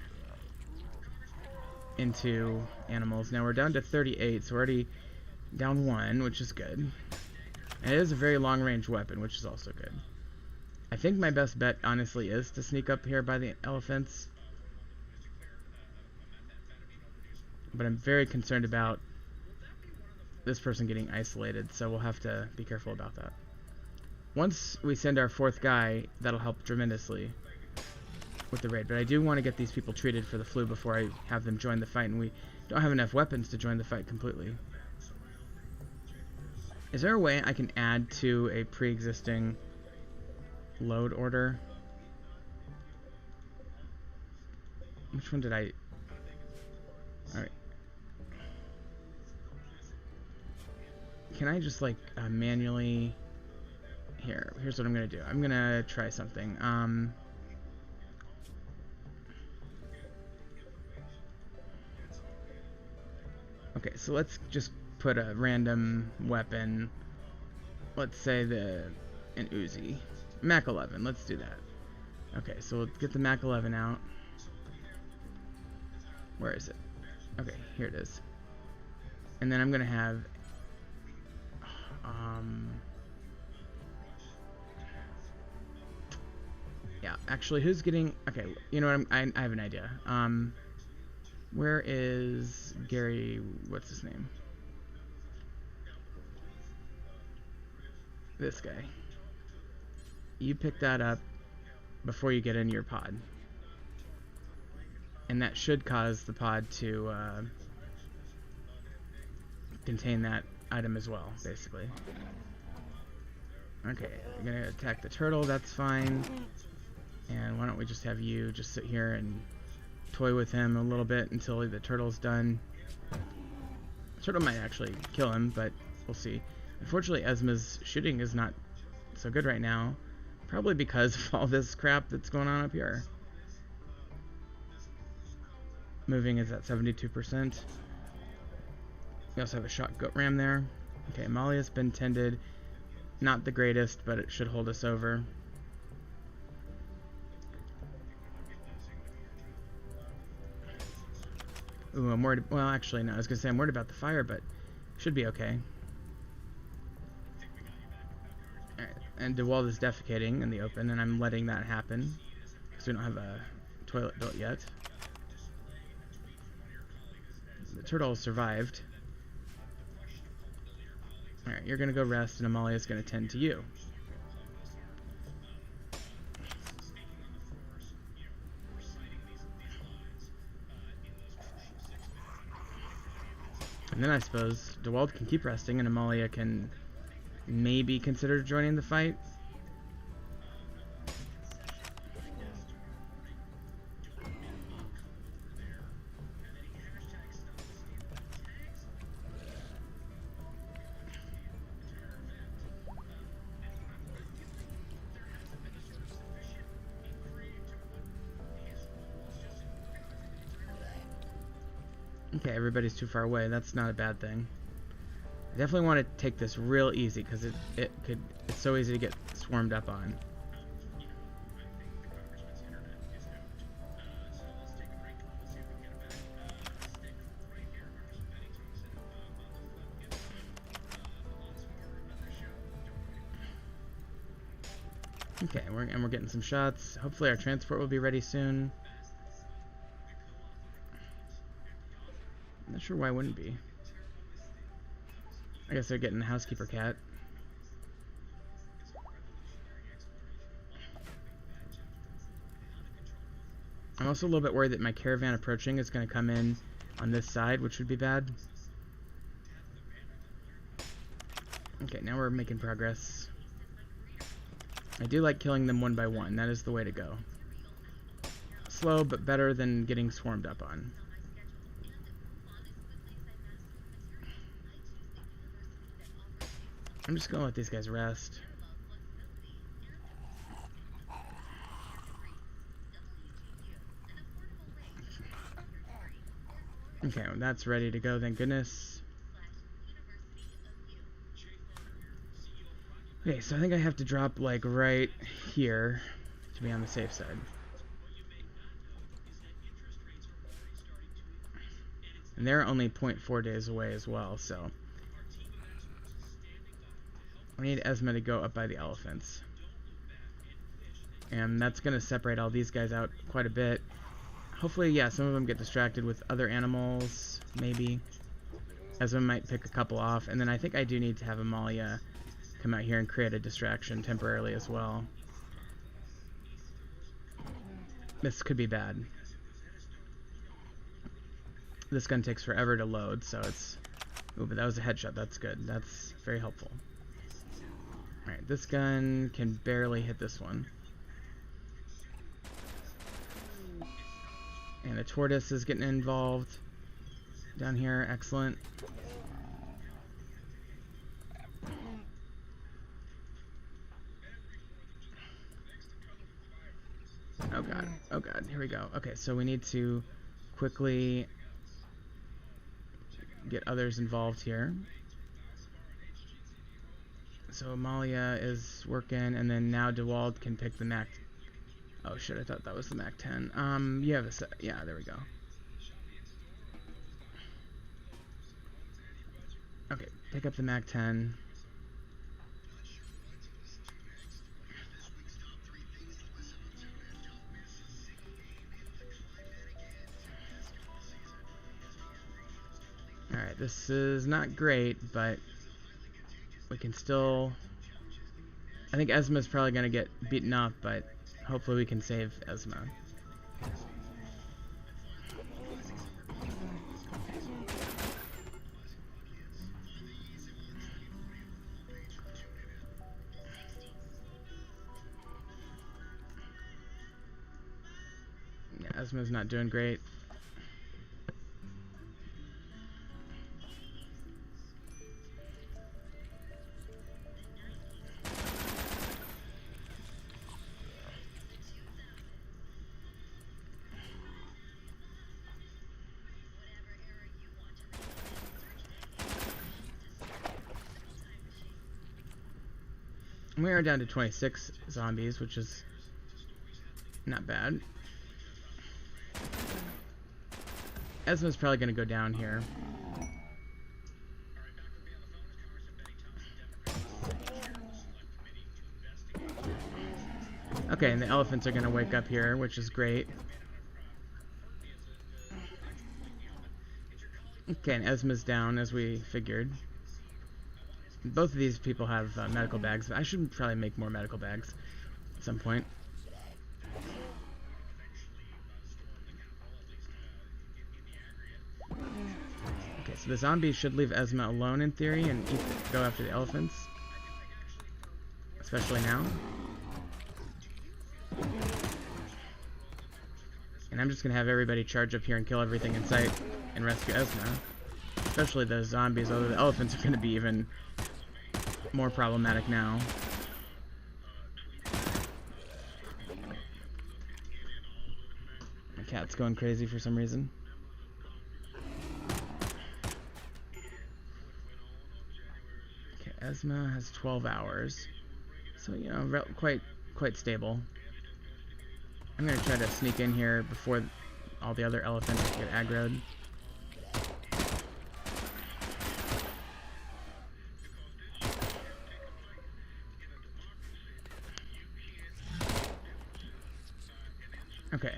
into animals. Now we're down to 38, so we're already down 1, which is good. And it is a very long-range weapon, which is also good. I think my best bet, honestly, is to sneak up here by the elephants. But I'm very concerned about this person getting isolated, so we'll have to be careful about that. Once we send our 4th guy, that'll help tremendously with the raid. But I do want to get these people treated for the flu before I have them join the fight, and we don't have enough weapons to join the fight completely. Is there a way I can add to a pre-existing load order? Which one did I... Alright. Can I just, like, manually... Here's what I'm gonna do. I'm gonna try something. Okay, so let's just put a random weapon. Let's say an Uzi. Mac 11, let's do that. Okay, so we'll get the Mac 11 out. Where is it? Okay, here it is. And then I'm gonna have yeah, actually, who's getting... Okay, you know what, I have an idea. Where is Gary... What's his name? This guy. You pick that up before you get in your pod. And that should cause the pod to contain that item as well, basically. Okay, I'm gonna attack the turtle, that's fine. And why don't we just have you just sit here and toy with him a little bit until the turtle's done. The turtle might actually kill him, but we'll see. Unfortunately, Esma's shooting is not so good right now. Probably because of all this crap that's going on up here. Moving is at 72%. We also have a shot goat ram there. Okay, Amalia's been tended. Not the greatest, but it should hold us over. Ooh, I'm worried. Well, actually, no. I was gonna say I'm worried about the fire, but should be okay. Alright, and DeWald is defecating in the open, and I'm letting that happen because we don't have a toilet built yet. The turtle survived. Alright, you're gonna go rest, and Amalia's gonna tend to you. And then I suppose DeWald can keep resting, and Amalia can maybe consider joining the fight. Okay, everybody's too far away. That's not a bad thing. I definitely want to take this real easy because it's so easy to get swarmed up on. Okay, we're getting some shots. Hopefully our transport will be ready soon. I'm not sure why it wouldn't be. I guess they're getting the housekeeper cat. I'm also a little bit worried that my caravan approaching is going to come in on this side, which would be bad. Okay, now we're making progress. I do like killing them one by one. That is the way to go. Slow, but better than getting swarmed up on. I'm just going to let these guys rest. Okay, well, that's ready to go, thank goodness. Okay, so I think I have to drop, like, right here to be on the safe side. And they're only 0.4 days away as well, so... we need Esma to go up by the elephants. And that's going to separate all these guys out quite a bit. Hopefully, yeah, some of them get distracted with other animals, maybe. Esma might pick a couple off. And then I think I do need to have Amalia come out here and create a distraction temporarily as well. This could be bad. This gun takes forever to load, so it's... ooh, but that was a headshot. That's good. That's very helpful. Alright, this gun can barely hit this one. And the tortoise is getting involved down here. Excellent. Oh god. Oh god. Here we go. Okay, so we need to quickly get others involved here. So Amalia is working, and then now DeWald can pick the Mac. Oh shit, I thought that was the Mac 10. You have a set. Yeah, there we go. Okay, pick up the Mac 10. Alright, this is not great, but we can still... I think Esma's probably going to get beaten up, but hopefully we can save Esma. Yeah, Esma's not doing great. We are down to 26 zombies, which is not bad. Esma's probably going to go down here. Okay, and the elephants are going to wake up here, which is great. Okay, and Esma's down, as we figured. Both of these people have medical bags, but I should probably make more medical bags at some point. Okay, so the zombies should leave Esma alone in theory and go after the elephants. Especially now. And I'm just going to have everybody charge up here and kill everything in sight and rescue Esma. Especially those zombies, although the elephants are going to be even more problematic now. My cat's going crazy for some reason. Okay, Esma has 12 hours. So, you know, quite stable. I'm going to try to sneak in here before all the other elephants get aggroed. Okay.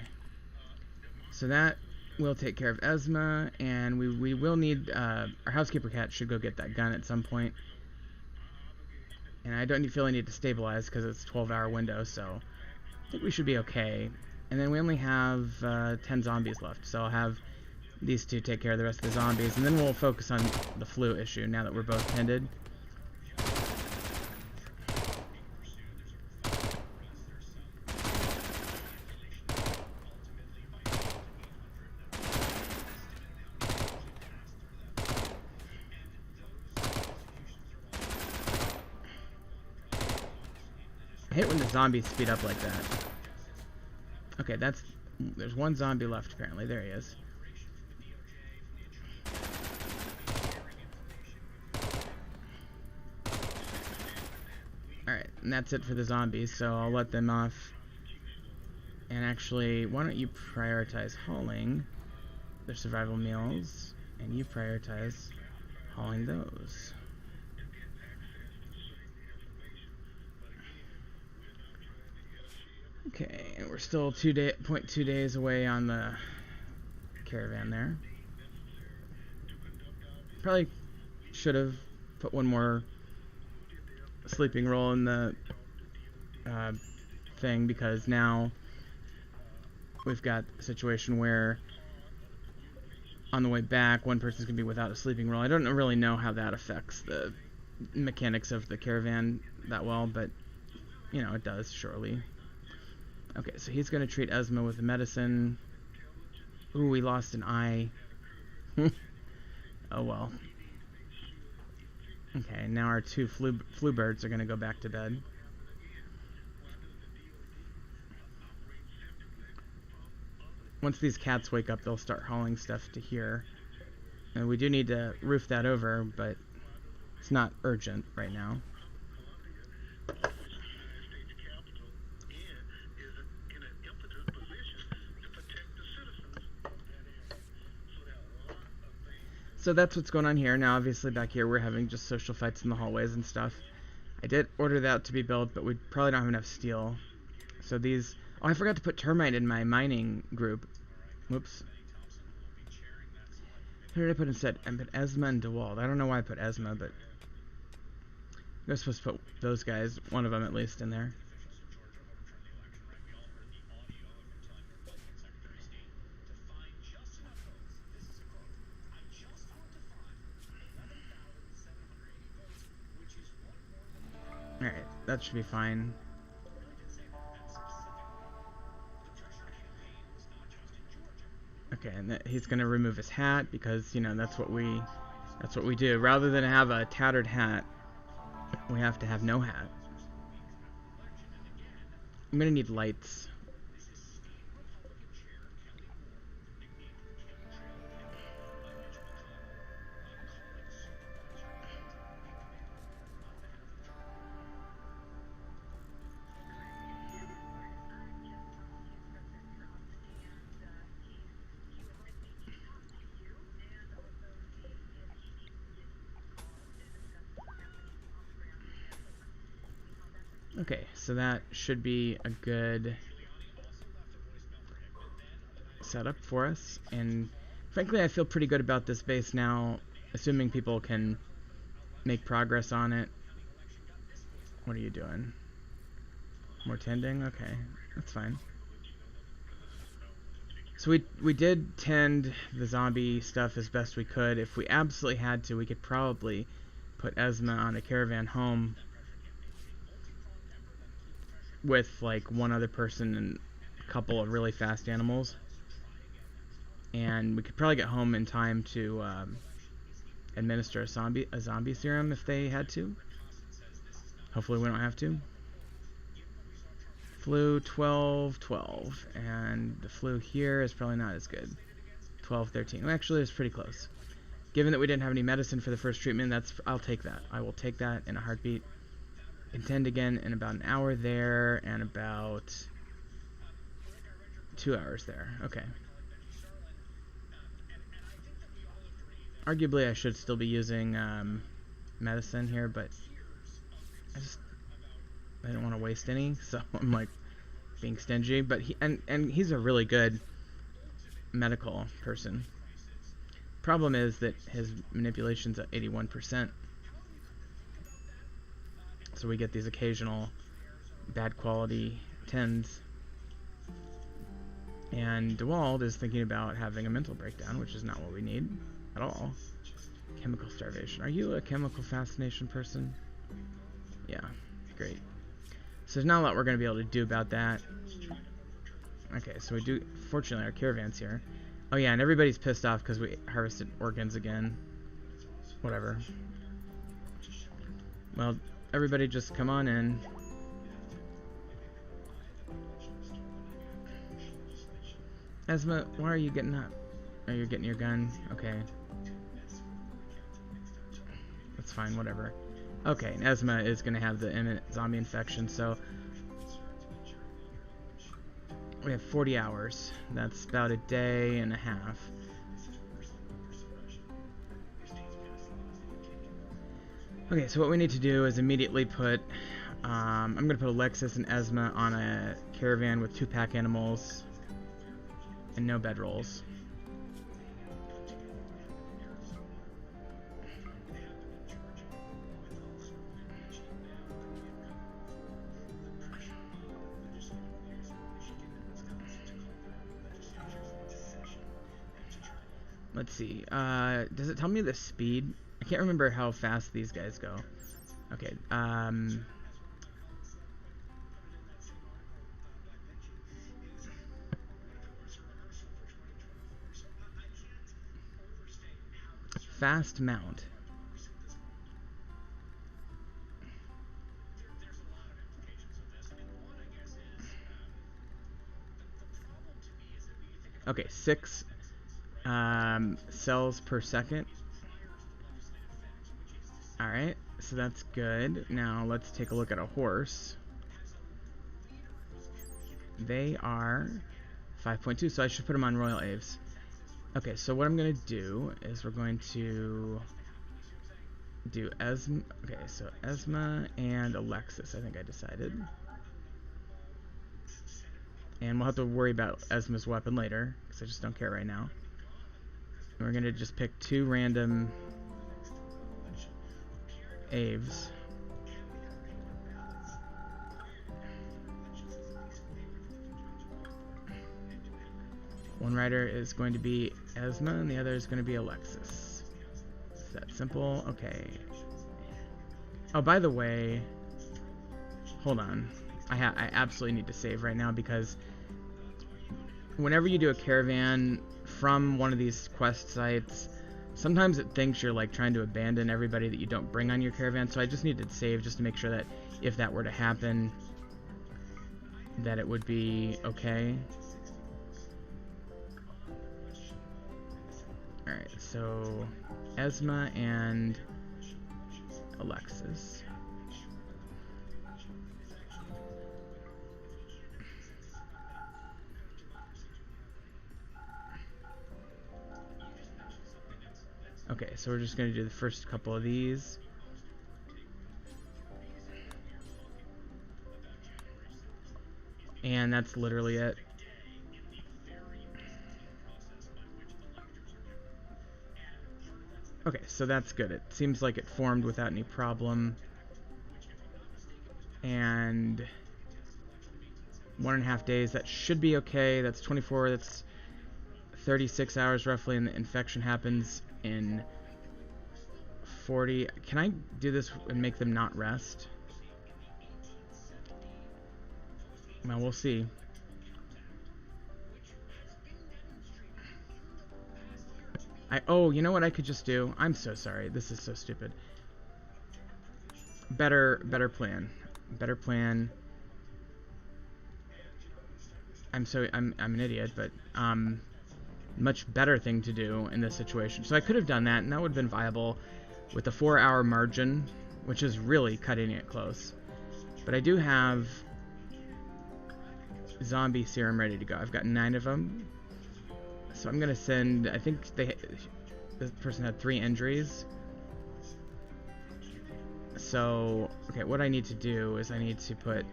So that will take care of Esma, and we will need, our housekeeper cat should go get that gun at some point. And I don't feel I need to stabilize because it's a 12-hour window, so I think we should be okay. And then we only have 10 zombies left, so I'll have these two take care of the rest of the zombies, and then we'll focus on the flu issue now that we're both tended. I hate when the zombies speed up like that. Okay, there's one zombie left apparently. There he is. Alright, and that's it for the zombies, so I'll let them off. And actually, why don't you prioritize hauling their survival meals, and you prioritize hauling those. Okay, and we're still 0.2 days away on the caravan there. Probably should have put one more sleeping roll in the thing, because now we've got a situation where on the way back one person's gonna be without a sleeping roll. I don't really know how that affects the mechanics of the caravan that well, but you know, it does surely. Okay, so he's gonna treat Esma with the medicine. Ooh, we lost an eye. Oh well. Okay, now our two flu birds are gonna go back to bed. Once these cats wake up, they'll start hauling stuff to here. And we do need to roof that over, but it's not urgent right now. So that's what's going on here. Now, obviously, back here, we're having just social fights in the hallways and stuff. I did order that to be built, but we probably don't have enough steel. So these... Oh, I forgot to put termite in my mining group. Whoops. Who did I put instead? I put Esma and DeWald. I don't know why I put Esma, but... I was supposed to put those guys, one of them at least, in there. Alright, that should be fine. Okay, and he's gonna remove his hat because, you know, that's what we do. Rather than have a tattered hat, we have to have no hat. I'm gonna need lights. Okay, so that should be a good setup for us, and frankly I feel pretty good about this base now, assuming people can make progress on it. What are you doing? More tending? Okay, that's fine. So we did tend the zombie stuff as best we could. If we absolutely had to, we could probably put Esma on a caravan home with like one other person and a couple of really fast animals, and we could probably get home in time to administer a zombie serum if they had to. Hopefully we don't have to. Flu 12-12, and the flu here is probably not as good. 12-13. Well, actually it's pretty close. Given that we didn't have any medicine for the first treatment, I'll take that. I will take that in a heartbeat. Contend again in about an hour there, and about 2 hours there. Okay. Arguably I should still be using medicine here, but I didn't want to waste any, so I'm like being stingy, but and he's a really good medical person. Problem is that his manipulation's at 81%. So we get these occasional bad quality 10s. And DeWald is thinking about having a mental breakdown, which is not what we need at all. Chemical starvation. Are you a chemical fascination person? Yeah, great. So there's not a lot we're going to be able to do about that. Okay, so we do... Fortunately, our caravan's here. Oh yeah, and everybody's pissed off because we harvested organs again. Whatever. Well, everybody just come on in. Esma, why are you getting up? Oh, you're getting your gun? Okay. That's fine, whatever. Okay, and Esma is going to have the imminent zombie infection, so... We have 40 hours. That's about a day and a half. Okay, so what we need to do is immediately put... I'm going to put Alexis and Esma on a caravan with 2 pack animals and no bedrolls. Let's see. Does it tell me the speed? I can't remember how fast these guys go. Okay. Fast mount. Okay, 6 cells per second. Alright, so that's good. Now let's take a look at a horse. They are 5.2, so I should put them on Royal Aves. Okay, so what I'm going to do is we're going to do Esma. Okay, so Esma and Alexis, I think I decided. And we'll have to worry about Esma's weapon later, because I just don't care right now. And we're going to just pick 2 random Aves. One rider is going to be Esma, and the other is going to be Alexis. Is that simple? Okay. Oh, by the way, hold on. I absolutely need to save right now, because whenever you do a caravan from one of these quest sites, sometimes it thinks you're like trying to abandon everybody that you don't bring on your caravan, so I just needed to save just to make sure that if that were to happen, that it would be okay. Alright, so Esma and Alexis. Okay, so we're just going to do the first couple of these. And that's literally it. Okay, so that's good. It seems like it formed without any problem. And 1.5 days, that should be okay. That's 24, that's 36 hours roughly, and the infection happens in 40. Can I do this and make them not rest? Well, we'll see. Oh, you know what I could just do? I'm so sorry. This is so stupid. Better plan. Better plan. I'm an idiot, but much better thing to do in this situation. So I could have done that, and that would have been viable with a 4-hour margin, which is really cutting it close. But I do have zombie serum ready to go. I've got 9 of them. So I'm gonna send, I think this person had 3 injuries. So, okay, what I need to do is I need to put,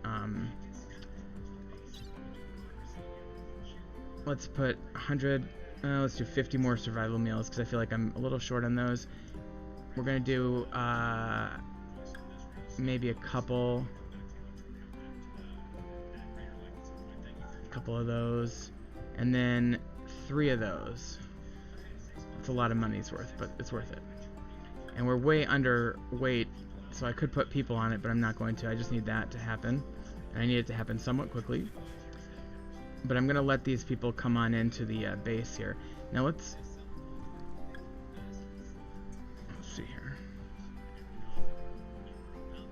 let's put 100, let's do 50 more survival meals because I feel like I'm a little short on those. We're gonna do maybe a couple of those, and then 3 of those. It's a lot of money's worth, but it's worth it. And we're way underweight, so I could put people on it, but I'm not going to. I just need that to happen, and I need it to happen somewhat quickly. But I'm gonna let these people come on into the base here. Now let's